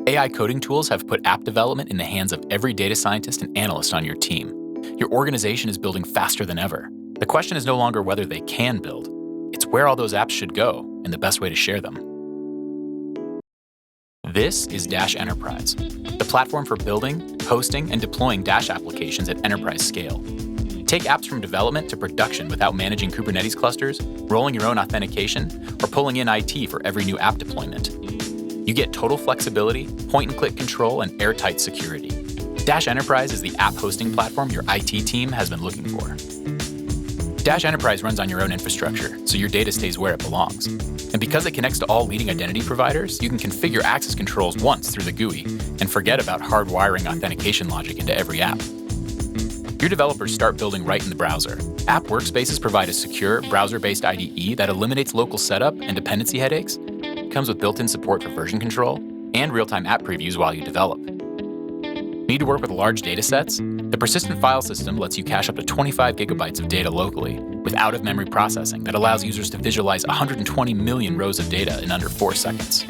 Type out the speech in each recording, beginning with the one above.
AI coding tools have put app development in the hands of every data scientist and analyst on your team. Your organization is building faster than ever. The question is no longer whether they can build. It's where all those apps should go and the best way to share them. This is Dash Enterprise, the platform for building, hosting, and deploying Dash applications at enterprise scale. Take apps from development to production without managing Kubernetes clusters, rolling your own authentication, or pulling in IT for every new app deployment. You get total flexibility, point-and-click control, and airtight security. Dash Enterprise is the app hosting platform your IT team has been looking for. Dash Enterprise runs on your own infrastructure, so your data stays where it belongs. And because it connects to all leading identity providers, you can configure access controls once through the GUI and forget about hardwiring authentication logic into every app. Your developers start building right in the browser. App workspaces provide a secure, browser-based IDE that eliminates local setup and dependency headaches, comes with built-in support for version control, and real-time app previews while you develop. Need to work with large data sets? The persistent file system lets you cache up to 25 gigabytes of data locally, with out-of-memory processing that allows users to visualize 120 million rows of data in under 4 seconds.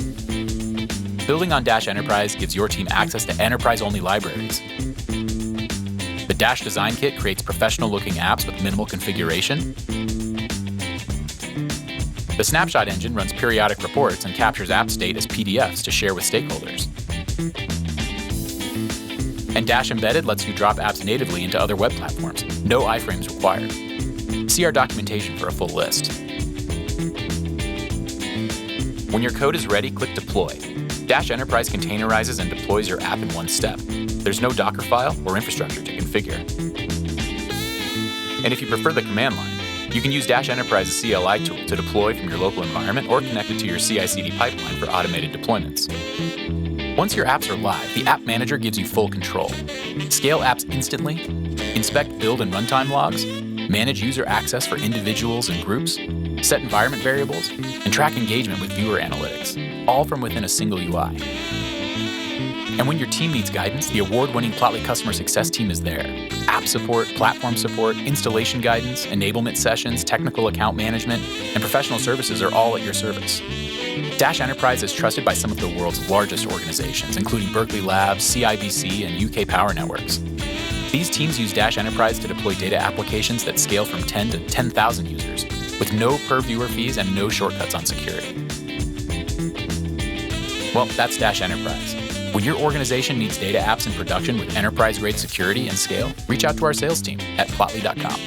Building on Dash Enterprise gives your team access to enterprise-only libraries. The Dash Design Kit creates professional-looking apps with minimal configuration. The Snapshot engine runs periodic reports and captures app state as PDFs to share with stakeholders. And Dash Embedded lets you drop apps natively into other web platforms. No iframes required. See our documentation for a full list. When your code is ready, click Deploy. Dash Enterprise containerizes and deploys your app in one step. There's no Docker file or infrastructure to configure. And if you prefer the command line, you can use Dash Enterprise's CLI tool to deploy from your local environment or connect it to your CI/CD pipeline for automated deployments. Once your apps are live, the App Manager gives you full control. Scale apps instantly, inspect build and runtime logs, manage user access for individuals and groups, set environment variables, and track engagement with viewer analytics, all from within a single UI. And when your team needs guidance, the award-winning Plotly Customer Success team is there. App support, platform support, installation guidance, enablement sessions, technical account management, and professional services are all at your service. Dash Enterprise is trusted by some of the world's largest organizations, including Berkeley Labs, CIBC, and UK Power Networks. These teams use Dash Enterprise to deploy data applications that scale from 10 to 10,000 users, with no per-viewer fees and no shortcuts on security. Well, that's Dash Enterprise. When your organization needs data apps in production with enterprise-grade security and scale, reach out to our sales team at plotly.com.